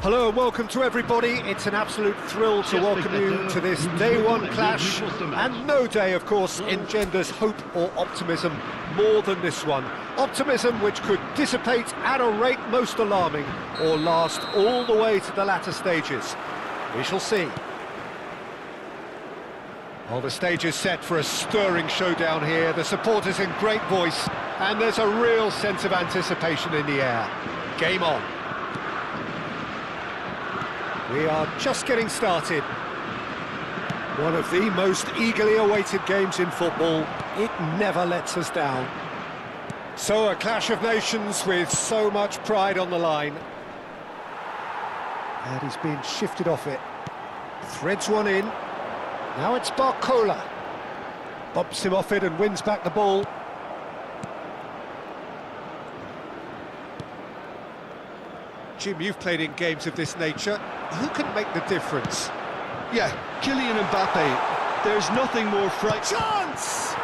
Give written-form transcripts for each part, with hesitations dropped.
Hello and welcome to everybody. It's an absolute thrill to welcome you to this day one clash, and no day, of course, engenders hope or optimism more than this one. Optimism which could dissipate at a rate most alarming or last all the way to the latter stages. We shall see. Well, the stage is set for a stirring showdown here. The supporters in great voice, and there's a real sense of anticipation in the air. Game on. We are just getting started. One of the most eagerly awaited games in football. It never lets us down. So a clash of nations with so much pride on the line. And he's being shifted off it. Threads one in. Now it's Barcola. Bumps him off it and wins back the ball. Jim, you've played in games of this nature. Who can make the difference? Yeah, Kylian Mbappé. There's nothing more frightening. Chance!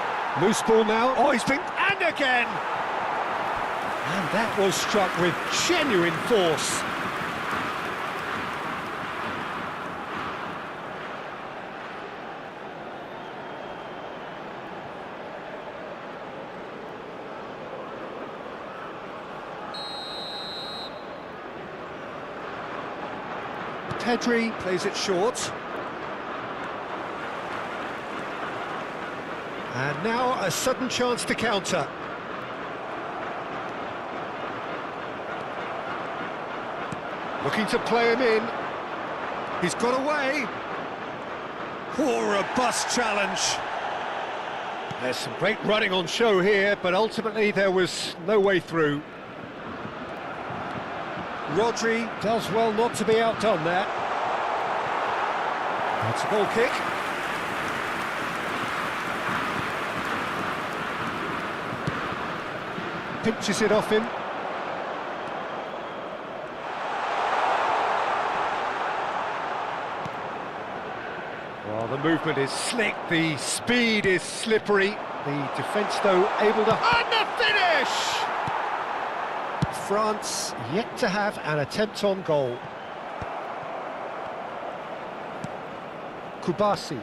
Loose ball now. Oh, he's been... and again! And that was struck with genuine force. Pedri plays it short. And now a sudden chance to counter. Looking to play him in. He's got away. Oh, robust challenge. There's some great running on show here, but ultimately there was no way through. Rodri does well not to be outdone there. That's a goal kick. Pinches it off him. Well, the movement is slick, the speed is slippery. The defence, though, able to... and the finish! France yet to have an attempt on goal. Kubasi.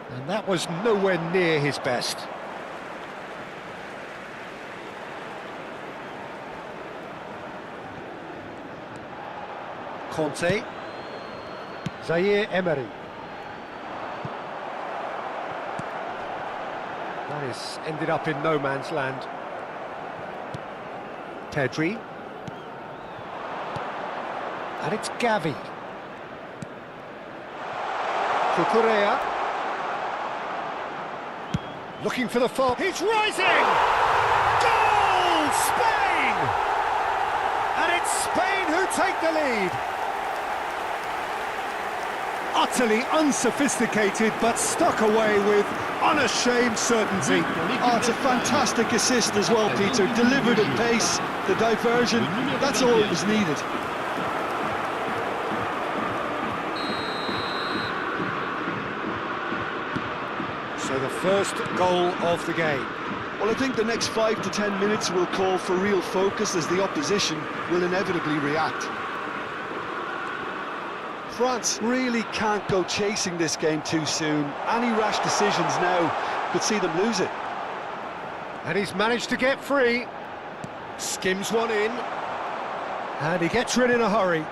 And that was nowhere near his best. Conte. Zaire Emery. That is ended up in no man's land. Pedri. And it's Gavi. Cucurella. Looking for the fall. He's rising! Goal! Spain! And it's Spain who take the lead. Utterly unsophisticated, but stuck away with unashamed certainty. Oh, it's a fantastic assist as well, Peter. Delivered at pace, the diversion, that's all that was needed. So the first goal of the game. Well, I think the next 5 to 10 minutes will call for real focus as the opposition will inevitably react. France really can't go chasing this game too soon. Any rash decisions now could see them lose it. And he's managed to get free. Skims one in. And he gets rid in a hurry.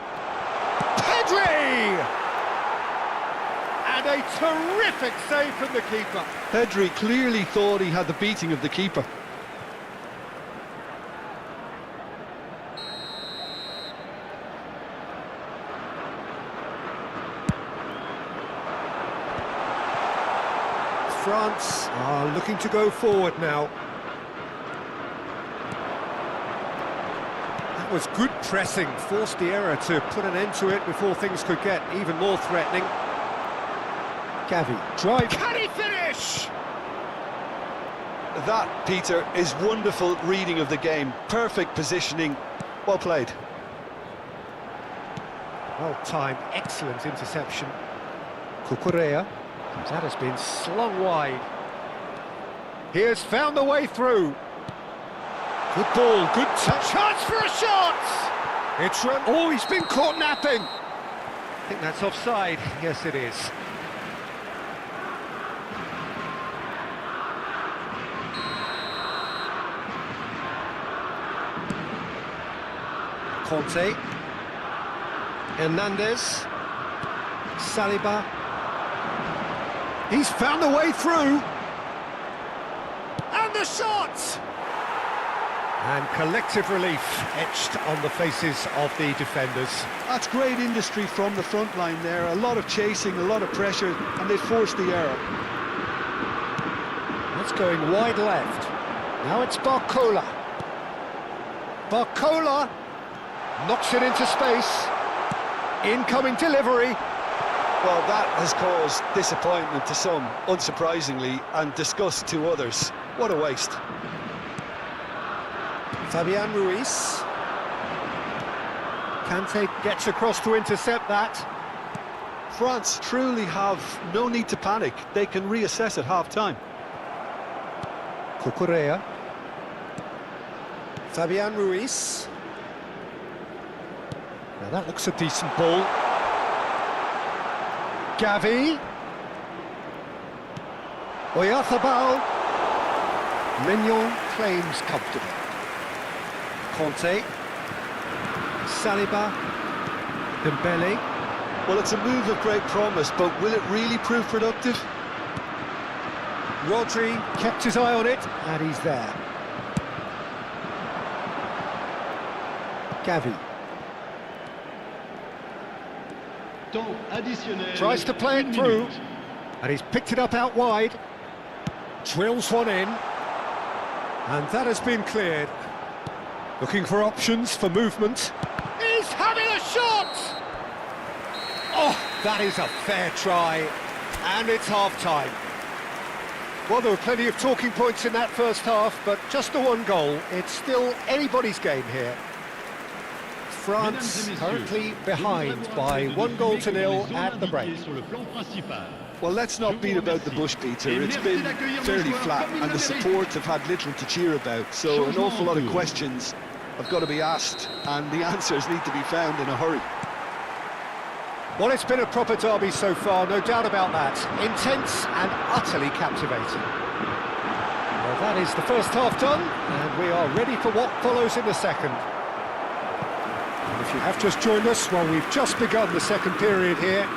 Pedri! And a terrific save from the keeper. Pedri clearly thought he had the beating of the keeper. France are looking to go forward now. That was good pressing, forced the error to put an end to it before things could get even more threatening. Gavi, drive. Can he finish? That, Peter, is wonderful reading of the game. Perfect positioning. Well played. Well timed, excellent interception. Cucurella. That has been slung wide. He has found the way through. Good ball, good touch. Chance for a shot! It's run. Oh, he's been caught napping. I think that's offside. Yes, it is. Conte. Hernandez. Saliba. He's found a way through. And the shot! And collective relief etched on the faces of the defenders. That's great industry from the front line there. A lot of chasing, a lot of pressure, and they forced the error. That's going wide left. Now it's Barcola. Barcola knocks it into space. Incoming delivery. Well, that has caused disappointment to some, unsurprisingly, and disgust to others. What a waste. Fabian Ruiz. Kante gets across to intercept that. France truly have no need to panic. They can reassess at half-time. Cucurella. Fabian Ruiz. Now that looks a decent ball. Gavi. Oyarzabal. Mignon claims comfortably. Conte. Saliba. Dembele. Well, it's a move of great promise, but will it really prove productive? Rodri kept his eye on it, and he's there. Gavi. Tries to play it through, and he's picked it up out wide. Drills one in, and that has been cleared. Looking for options for movement. He's having a shot! Oh, that is a fair try, and it's half-time. Well, there were plenty of talking points in that first half, but just the one goal. It's still anybody's game here. France currently behind by 1-0 at the break. Well, let's not beat about the bush, Peter. It's been fairly flat, and the support have had little to cheer about, so an awful lot of questions have got to be asked, and the answers need to be found in a hurry. Well, it's been a proper derby so far, no doubt about that. Intense and utterly captivating. Well, that is the first half done, and we are ready for what follows in the second. And if you have just joined us, well, we've just begun the second period here.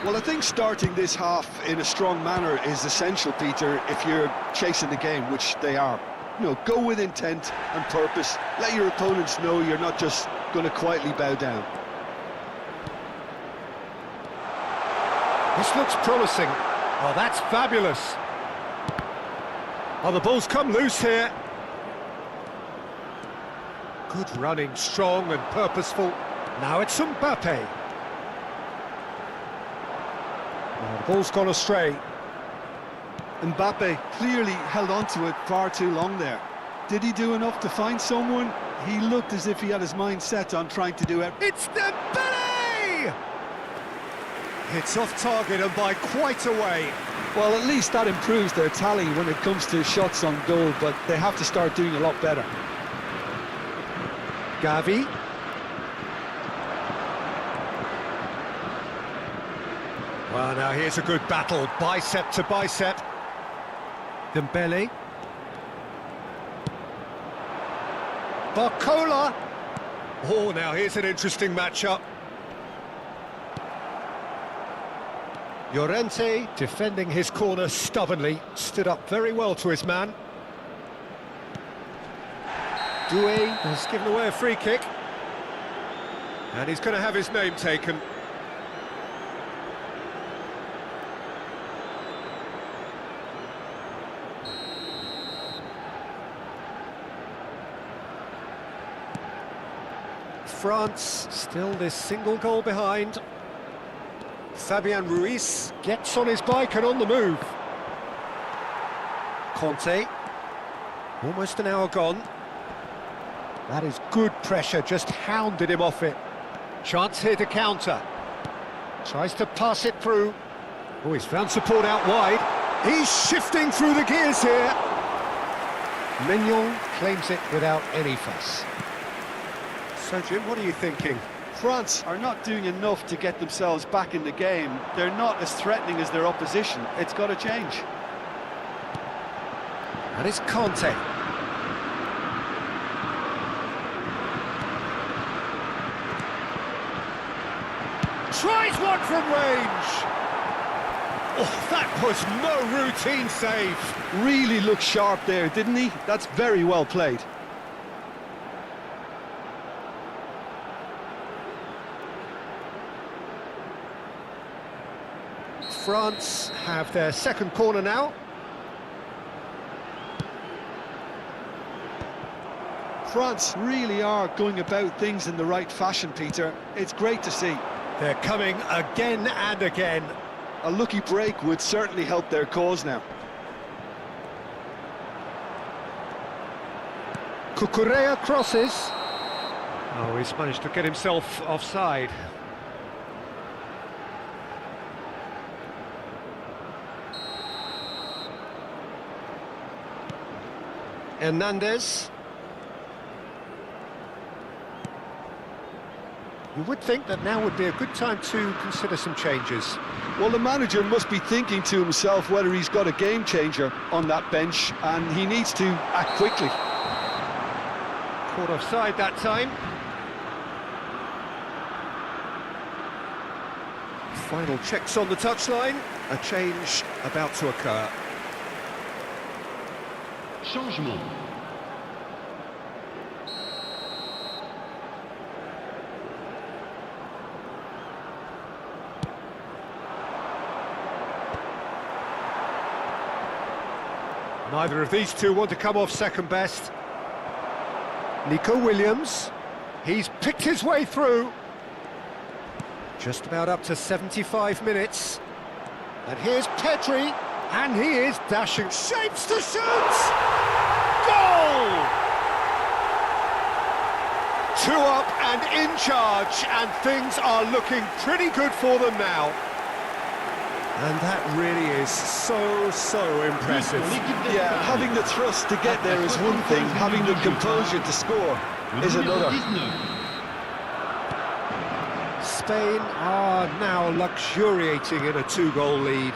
Well, I think starting this half in a strong manner is essential, Peter, if you're chasing the game, which they are. You know, go with intent and purpose. Let your opponents know you're not just going to quietly bow down. This looks promising. Oh, that's fabulous. Oh, the ball's come loose here. Good running, strong and purposeful. Now it's Mbappé. Oh, the ball's gone astray. Mbappé clearly held on to it far too long there. Did he do enough to find someone? He looked as if he had his mind set on trying to do it. It's Dembele! It's off target and by quite a way. Well, at least that improves their tally when it comes to shots on goal, but they have to start doing a lot better. Gavi. Well, now here's a good battle, bicep to bicep. Dembele. Barcola. Oh, now here's an interesting matchup. Llorente, defending his corner stubbornly, stood up very well to his man. Doué has given away a free kick. And he's going to have his name taken. France still this single goal behind. Fabian Ruiz gets on his bike and on the move. Conte, almost an hour gone. That is good pressure, just hounded him off it. Chance here to counter. Tries to pass it through. Oh, he's found support out wide. He's shifting through the gears here. Mignon claims it without any fuss. So, Jim, what are you thinking? France are not doing enough to get themselves back in the game. They're not as threatening as their opposition. It's got to change. And it's Conte. Tries one from range. Oh, that was no routine save. Really looked sharp there, didn't he? That's very well played. France have their second corner now. France really are going about things in the right fashion, Peter. It's great to see. They're coming again and again. A lucky break would certainly help their cause now. Cucurella crosses. Oh, he's managed to get himself offside. Hernandez. You would think that now would be a good time to consider some changes. Well, the manager must be thinking to himself whether he's got a game changer on that bench, and he needs to act quickly. Caught offside that time. Final checks on the touchline. A change about to occur. Changement. Neither of these two want to come off second best. Nico Williams, he's picked his way through. Just about up to 75 minutes. And here's Pedri, and he is dashing. Shapes to shoot! Goal! 2 up and in charge, and things are looking pretty good for them now. And that really is so impressive. Yeah, having the thrust to get there is one thing, having the composure to score is another. Spain are now luxuriating in a 2-goal lead.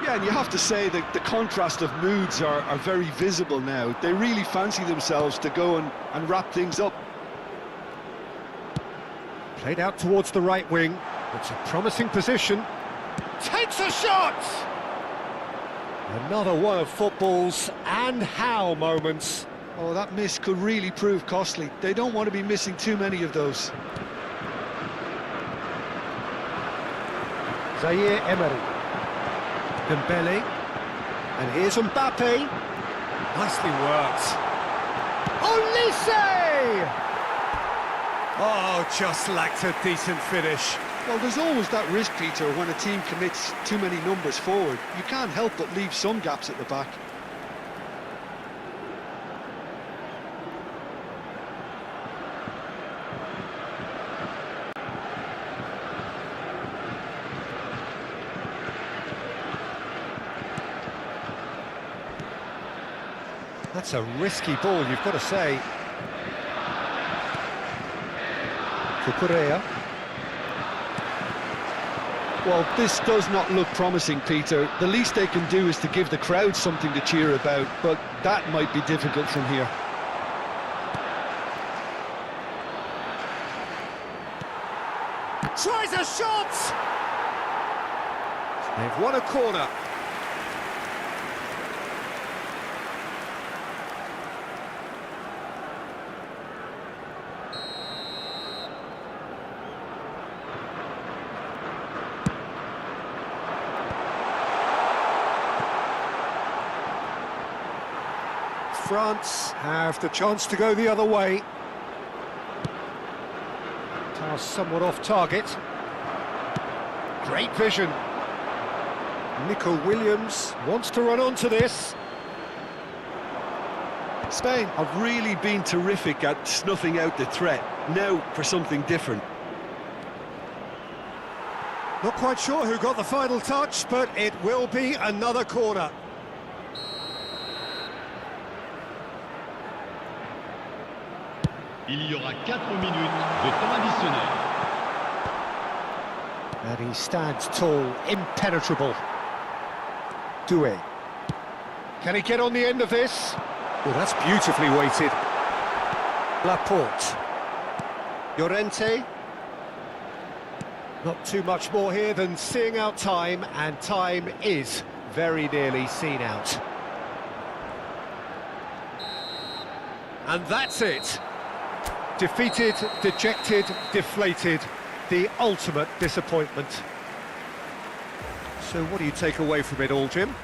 Yeah, and you have to say that the contrast of moods are very visible now. They really fancy themselves to go and wrap things up. Played out towards the right wing. It's a promising position. Takes a shot! Another one of football's and how moments. Oh, that miss could really prove costly. They don't want to be missing too many of those. Zaire Emery. Dembele. And here's Mbappé. Nicely worked. Olise! Oh, just lacked a decent finish. Well, there's always that risk, Peter, when a team commits too many numbers forward. You can't help but leave some gaps at the back. That's a risky ball, you've got to say. Cucurella. Well, this does not look promising, Peter. The least they can do is to give the crowd something to cheer about, but that might be difficult from here. Tries a shot! They've won a corner. France have the chance to go the other way. Pass somewhat off target. Great vision. Nico Williams wants to run onto this. Spain have really been terrific at snuffing out the threat. Now for something different. Not quite sure who got the final touch, but it will be another corner. Il y aura 4 minutes de temps additionnel. And he stands tall, impenetrable. Doué. Can he get on the end of this? Oh, that's beautifully weighted. Laporte. Llorente. Not too much more here than seeing out time, and time is very nearly seen out. And that's it. Defeated, dejected, deflated. The ultimate disappointment. So what do you take away from it all, Jim?